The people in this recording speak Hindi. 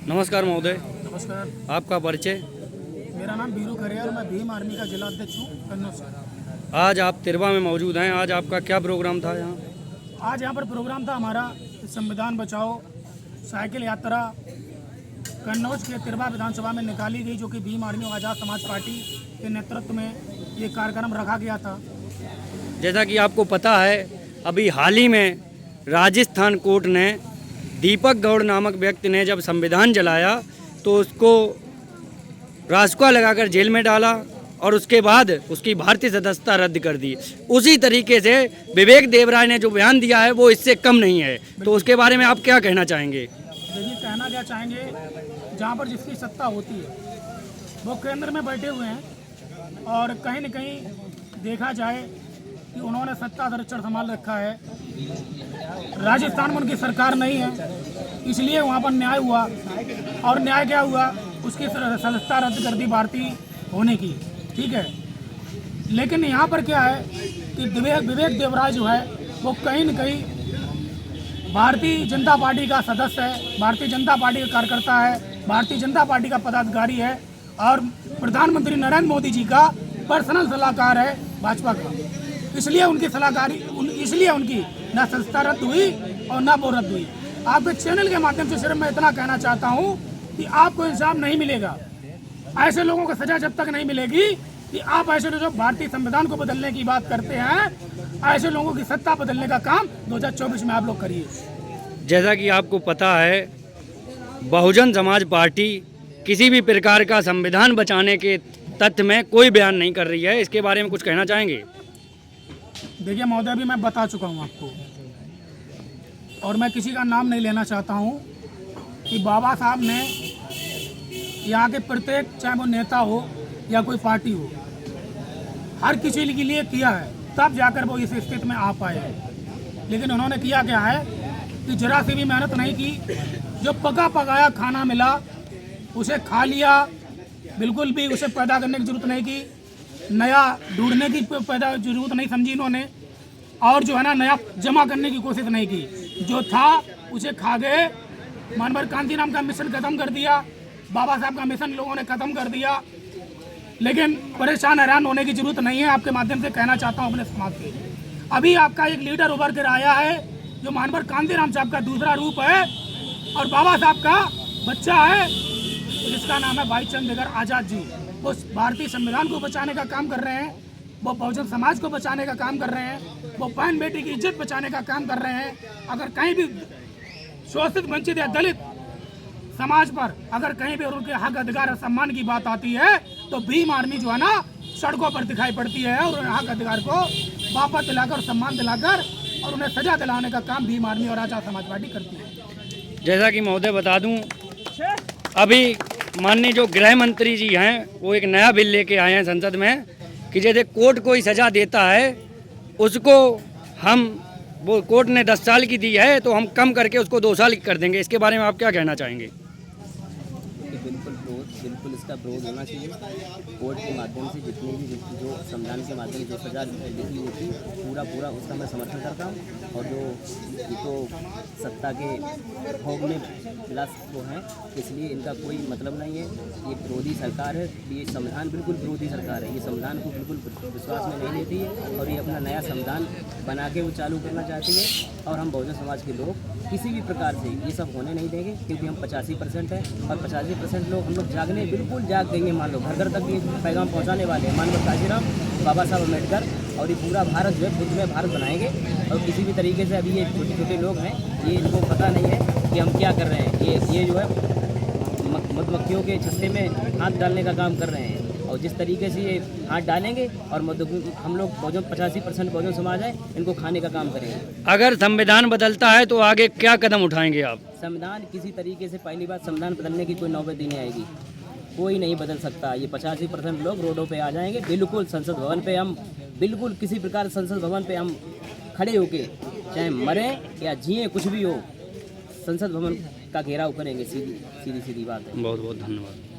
नमस्कार महोदय, नमस्कार। आपका परिचय? मेरा नाम बीरू खरेर, मैं भीम आर्मी का जिला अध्यक्ष हूँ कन्नौज से। आज आप तिरवा में मौजूद हैं। आज आपका क्या प्रोग्राम था यहाँ? आज यहाँ पर प्रोग्राम था हमारा संविधान बचाओ साइकिल यात्रा कन्नौज के तिरवा विधानसभा में निकाली गई, जो कि भीम आर्मी और आज़ाद समाज पार्टी के नेतृत्व में ये कार्यक्रम रखा गया था। जैसा कि आपको पता है, अभी हाल ही में राजस्थान कोर्ट ने दीपक गौड़ नामक व्यक्ति ने जब संविधान जलाया तो उसको रासुका लगाकर जेल में डाला और उसके बाद उसकी भारतीय सदस्यता रद्द कर दी। उसी तरीके से विवेक देवराय ने जो बयान दिया है वो इससे कम नहीं है, तो उसके बारे में आप क्या कहना चाहेंगे? देखिए, कहना क्या चाहेंगे, जहाँ पर जिसकी सत्ता होती है वो केंद्र में बैठे हुए हैं और कहीं न कहीं देखा जाए कि उन्होंने सत्ता संरक्षण संभाल रखा है। राजस्थान में उनकी सरकार नहीं है, इसलिए वहाँ पर न्याय हुआ और न्याय क्या हुआ, उसकी सदस्यता रद्द कर दी भारतीय होने की। ठीक है, लेकिन यहाँ पर क्या है कि विवेक देवराय जो है वो कहीं न कहीं भारतीय जनता पार्टी का सदस्य है, भारतीय जनता पार्टी का कार्यकर्ता है, भारतीय जनता पार्टी का पदाधिकारी है और प्रधानमंत्री नरेंद्र मोदी जी का पर्सनल सलाहकार है भाजपा का। इसलिए उनकी सलाहकारी इसलिए उनकी न सदस्यता रद्द हुई और न वो रद्द हुई। आपके चैनल के माध्यम से सिर्फ मैं इतना कहना चाहता हूँ कि आपको इंसाफ नहीं मिलेगा। ऐसे लोगों को सजा जब तक नहीं मिलेगी कि आप ऐसे लोग जो भारतीय संविधान को बदलने की बात करते हैं, ऐसे लोगों की सत्ता बदलने का काम 2024 में आप लोग करिए। जैसा कि आपको पता है, बहुजन समाज पार्टी किसी भी प्रकार का संविधान बचाने के तथ्य में कोई बयान नहीं कर रही है। इसके बारे में कुछ कहना चाहेंगे? देखिए महोदय, अभी मैं बता चुका हूँ आपको और मैं किसी का नाम नहीं लेना चाहता हूँ कि बाबा साहब ने यहाँ के प्रत्येक, चाहे वो नेता हो या कोई पार्टी हो, हर किसी के लिए किया है, तब जाकर वो इस स्थिति में आ पाए हैं। लेकिन उन्होंने किया क्या है कि जरा सी भी मेहनत नहीं की। जो पका पकाया खाना मिला उसे खा लिया, बिल्कुल भी उसे पैदा करने की जरूरत नहीं की, नया ढूंढने की पैदा जरूरत नहीं समझी इन्होंने, और जो है ना नया जमा करने की कोशिश नहीं की। जो था उसे खा गए। मनोहर कांतिराम का मिशन खत्म कर दिया, बाबा साहब का मिशन लोगों ने खत्म कर दिया। लेकिन परेशान हैरान होने की जरूरत नहीं है। आपके माध्यम से कहना चाहता हूँ अपने समाज से, अभी आपका एक लीडर उभर कर आया है जो मनोहर कांतिराम साहब का दूसरा रूप है और बाबा साहब का बच्चा है, जिसका नाम है भाई चंद्रशेखर आज़ाद जी। वो भारतीय संविधान को बचाने का काम कर रहे हैं, वो बहुजन समाज को बचाने का काम कर रहे हैं, वो बहन बेटी की इज्जत बचाने का काम कर रहे हैं। अगर कहीं भी शोषित, वंचित या दलित समाज पर अगर कहीं भी उनके हक, अधिकार और सम्मान की बात आती है तो भीम आर्मी जो है ना सड़कों पर दिखाई पड़ती है और हक अधिकार को वापस दिलाकर, सम्मान दिलाकर और उन्हें सजा दिलाने का काम भीम आर्मी और आज़ाद समाज पार्टी करती है। जैसा कि महोदय बता दूं, अभी माननीय जो गृह मंत्री जी हैं वो एक नया बिल लेके आए हैं संसद में कि जैसे कोर्ट कोई सज़ा देता है उसको हम, वो कोर्ट ने 10 साल की दी है तो हम कम करके उसको 2 साल की कर देंगे। इसके बारे में आप क्या कहना चाहेंगे? बिल्कुल इसका विरोध होना चाहिए। कोर्ट के माध्यम से जितनी भी जो संविधान के माध्यम से जो सजा लिखी होती पूरा उसका मैं समर्थन करता हूँ। और जो ये तो सत्ता के भोग में विलास वो हैं, इसलिए इनका कोई मतलब नहीं है। ये विरोधी सरकार है, ये संविधान बिल्कुल विरोधी सरकार है। ये संविधान को बिल्कुल विश्वास में नहीं लेती है और ये अपना नया संविधान बना के वो चालू करना चाहती है। और हम बहुजन समाज के लोग किसी भी प्रकार से ये सब होने नहीं देंगे, क्योंकि हम 85% हैं और 85% लोग हम लोग जागने बिल्कुल जाग गए हैं। मान लो घर घर तक ये पैगाम पहुंचाने वाले हैं। माननीय काशीराम, बाबा साहब अम्बेडकर, और ये पूरा भारत जो है खुद में भारत बनाएंगे। और किसी भी तरीके से अभी ये छोटे छोटे लोग हैं, ये इनको पता नहीं है कि हम क्या कर रहे हैं। ये जो है मधुमक्खियों के छत्ते में हाथ डालने का काम कर रहे हैं। और जिस तरीके से ये हाथ डालेंगे और हम लोग 85% बहुजन समाज है, इनको खाने का काम करेंगे। अगर संविधान बदलता है तो आगे क्या कदम उठाएंगे आप? संविधान किसी तरीके से, पहली बात, संविधान बदलने की कोई नौबत ही नहीं आएगी, कोई नहीं बदल सकता। ये 85% लोग रोडों पे आ जाएंगे। बिल्कुल संसद भवन पे हम बिल्कुल किसी प्रकार संसद भवन पे हम खड़े होके, चाहे मरें या जिए, कुछ भी हो, संसद भवन का घेराव करेंगे। सीधी बात है। बहुत बहुत धन्यवाद।